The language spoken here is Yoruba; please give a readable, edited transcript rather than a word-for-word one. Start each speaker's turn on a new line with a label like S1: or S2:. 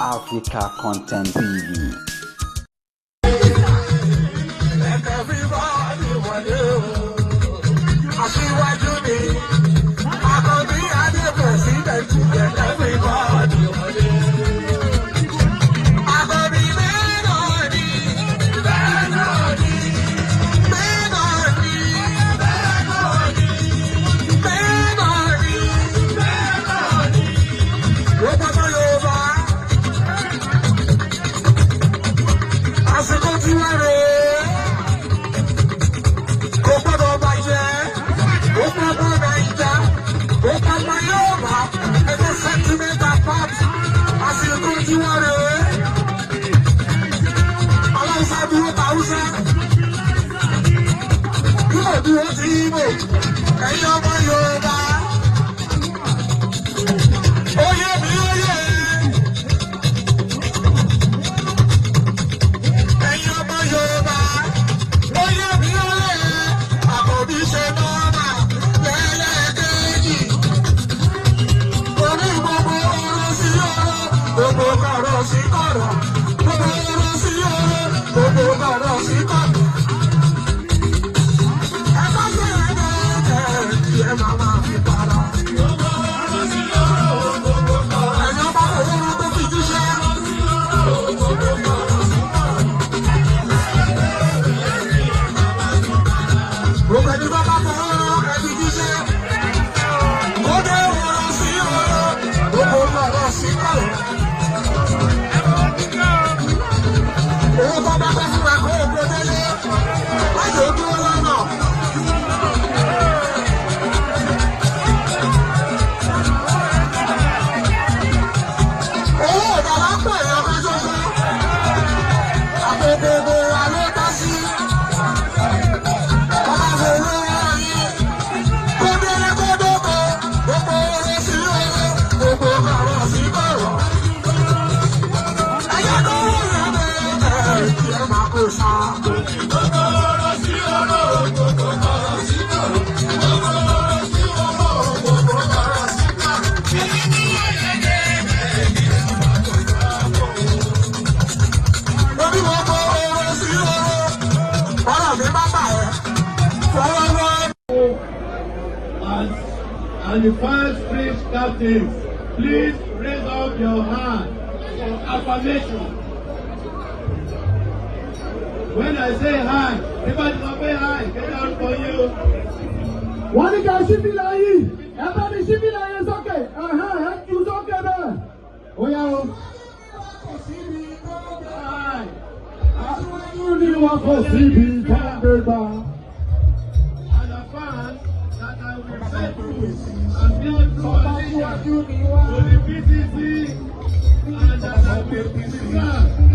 S1: Africa Content TV.
S2: And the first French captains, please raise up your hand for affirmation. When I say hi, everybody will say hi. Get out for you.
S3: Wọ́n ní ká síbí láyé, ẹ bá ní síbí láyé sókè, ẹ jù sókè bẹ́ẹ̀. Ó yá o. Aṣíwájú ni wọ́n kò síbi jáde gbà.
S2: And the fans that I will say to and build coalition to the PCC and that I will preserve.